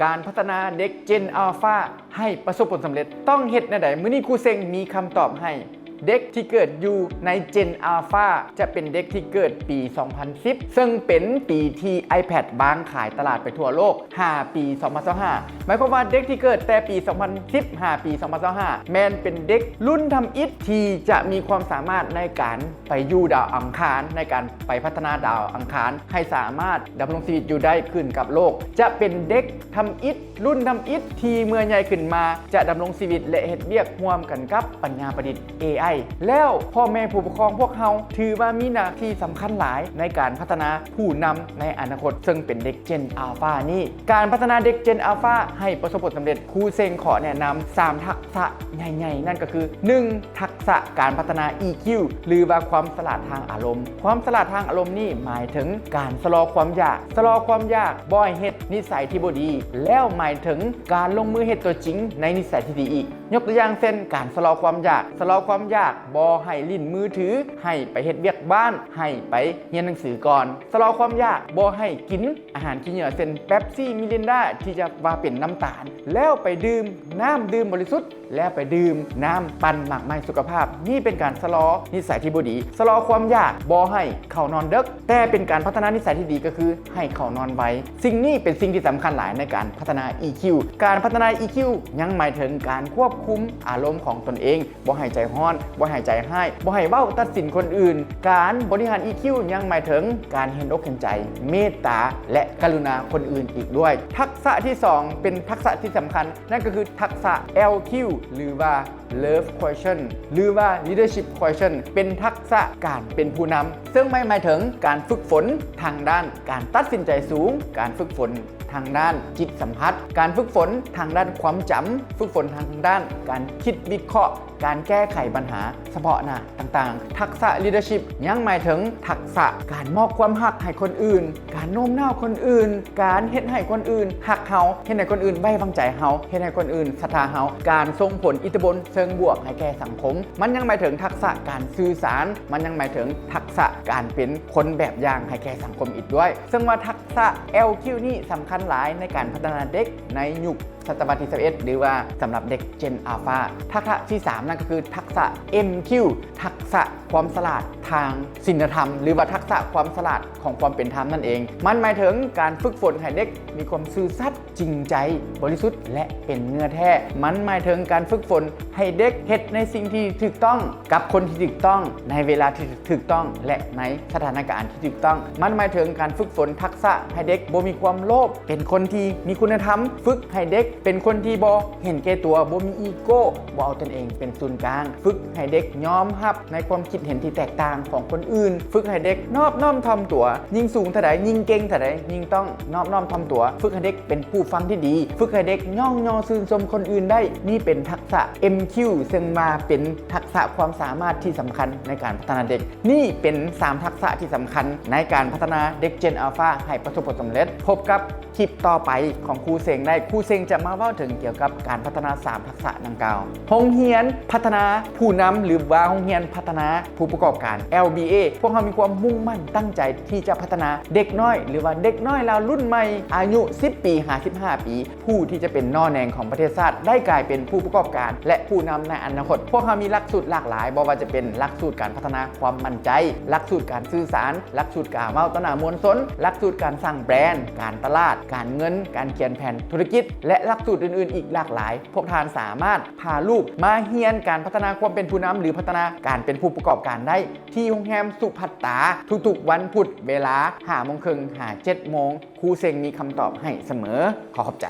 การพัฒนาเด็ก Gen Alpha ให้ประสบผลสำเร็จต้องเฮ็ดแนวใดมื้อนี้ครูเซ็งมีคำตอบให้เด็กที่เกิดอยู่ใน Gen Alpha จะเป็นเด็กที่เกิดปี 2010 ซึ่งเป็นปีที่ iPad บางขายตลาดไปทั่วโลก 5 ปี 2025 หมายความว่าเด็กที่เกิดแต่ปี 2010 5 ปี 2025 แมนเป็นเด็กรุ่นทำอิฐที่จะมีความสามารถในการไปอยู่ดาวอังคารในการไปพัฒนาดาวอังคารให้สามารถดำรงชีวิตอยู่ได้ขึ้นกับโลกจะเป็นเด็กทำอิฐรุ่นทำอิฐที่เมื่อใหญ่ขึ้นมาจะดำรงชีวิตและเฮ็ดเวียกร่วมกันกับปัญญาประดิษฐ์ AIแล้วพ่อแม่ผู้ปกครองพวกเขาถือว่ามีหน้าที่สำคัญหลายในการพัฒนาผู้นำในอนาคตซึ่งเป็นเด็ก Gen Alpha นี่การพัฒนาเด็ก Gen Alpha ให้ประสบผลสำเร็จครูเซ็งขอแนะนำ3ทักษะใหญ่ๆนั่นก็คือ 1. ทักษะการพัฒนา EQ หรือว่าความฉลาดทางอารมณ์ความฉลาดทางอารมณ์นี่หมายถึงการชะลอความอยากบ่อยเฮ็ดนิสัยที่บ่ดีแล้วหมายถึงการลงมือเฮ็ดตัวจริงในนิสัยที่ดีอีกยกตัวอย่างเช่นการชะลอความอยากบ่ให้ลิ้นมือถือให้ไปเฮ็ดเวียกบ้านให้ไปเรียนหนังสือก่อนชะลอความอยากบ่ให้กินอาหารขี้เหงื่อเช่นเป๊ปซี่มิรินดาที่จะว่าเป็นน้ำตาลแล้วไปดื่มน้ำดื่มบริสุทธิ์แล้วไปดื่มน้ำปั่นหมักไม้สุขภาพนี่เป็นการชะลอนิสัยที่บ่ดีชะลอความอยากบ่ให้เข้านอนดึกแต่เป็นการพัฒนานิสัยที่ดีก็คือให้เข้านอนไวสิ่งนี้เป็นสิ่งที่สำคัญหลายในการพัฒนา EQ การพัฒนา EQ ยังหมายถึงการควบคุมอารมณ์ของตนเองบ่ให้ใจร้อนบ่ให้ใจให้บ่ให้เว้าตัดสินคนอื่นการบริหาร EQ ยังหมายถึงการเห็นอกเห็นใจเมตตาและกรุณาคนอื่นอีกด้วยทักษะที่2เป็นทักษะที่สำคัญนั่นก็คือทักษะ LQ หรือว่า Love Question หรือว่า Leadership Question เป็นทักษะการเป็นผู้นำซึ่งหมายถึงการฝึกฝนทางด้านการตัดสินใจสูงการฝึกฝนทางด้านจิตสัมผัสการฝึกฝนทางด้านความจำฝึกฝนทางด้านการคิดวิเคราะห์การแก้ไขปัญหาเฉพาะหน้าต่างๆทักษะ leadership ยังหมายถึงทักษะการมอบความรักให้คนอื่นการโน้มน้าวคนอื่นการเฮ็ดให้คนอื่นฮักเฮาเฮ็ดให้คนอื่นไว้วางใจเฮาเฮ็ดให้คนอื่นศรัทธาเฮาการส่งผลอิทธิพลเชิงบวกให้แก่สังคมมันยังหมายถึงทักษะการสื่อสารมันยังหมายถึงทักษะการเป็นคนแบบอย่างให้แก่สังคมอีกด้วยซึ่งว่าทักษะ LQ นี่สำคัญหลายในการพัฒนาเด็กในยุคศตวรรษที่21หรือว่าสำหรับเด็ก Gen Alpha ทักษะที่3นั่นก็คือทักษะ MQ ทักษะความฉลาดทางศีลธรรมหรือว่าทักษะความฉลาดของความเป็นธรรมนั่นเองมันหมายถึงการฝึกฝนให้เด็กมีความซื่อสัตย์จริงใจบริสุทธิ์และเป็นเนื้อแท้มันหมายถึงการฝึกฝนให้เด็กเฮ็ดในสิ่งที่ถูกต้องกับคนที่ถูกต้องในเวลาที่ถูกต้องและในสถานการณ์ที่ถูกต้องมันหมายถึงการฝึกฝนทักษะให้เด็กบ่มีความโลภเป็นคนที่มีคุณธรรมฝึกให้เด็กเป็นคนที่บ่เห็นแก่ตัวบ่มีอีโก้บ่เอาตนเองเป็นศูนย์กลางฝึกให้เด็กยอมรับในความคิดเห็นที่แตกต่างของคนอื่นฝึกให้เด็กนอบน้อมถ่อมตัวยิ่งสูงเท่าใดยิ่งเก่งเท่าใดยิ่งต้องนอบน้อมถ่อมตัวฝึกให้เด็กเป็นผู้ฟังที่ดีฝึกให้เด็กย่องยอชื่นชมคนอื่นได้นี่เป็นทักษะ MQ ซึ่งมาเป็นทักษะความสามารถที่สำคัญในการพัฒนาเด็กนี่เป็น3ทักษะที่สำคัญในการพัฒนาเด็ก Gen Alpha ให้ประสบผลสำเร็จพบกับคลิปต่อไปของครูเซ็งได้ครูเซ็งจะมาเล่าถึงเกี่ยวกับการพัฒนา3ทักษะดังกล่าวโรงเรียนพัฒนาผู้นำหรือว่าโรงเรียนพัฒนาผู้ประกอบการ LBA พวกเขามีความมุ่งมั่นตั้งใจที่จะพัฒนาเด็กน้อยหรือว่าเด็กน้อยเรารุ่นใหม่อายุ10 ปี55 ปีผู้ที่จะเป็นนอแนงของประเทศชาติได้กลายเป็นผู้ประกอบการและผู้นำในอนาคตพวกเขามีหลักสูตรหลากหลายบ่ว่าจะเป็นหลักสูตรการพัฒนาความมั่นใจหลักสูตรการสื่อสารหลักสูตรการเว้าต่อหน้ามวลชนหลักสูตรการสร้างแบรนด์การตลาดการเงินการเขียนแผนธุรกิจและหลักสูตรอื่นๆอีกหลากหลายพวกท่านสามารถพาลูกมาเรียนการพัฒนาความเป็นผู้นำหรือพัฒนาการเป็นผู้ประกอบการได้ที่โรงแรมสุภัตตาทุกๆวันพุธเวลา 5:30 ถึง 7:00 ครูเซ็งมีคำตอบให้เสมอขอบใจ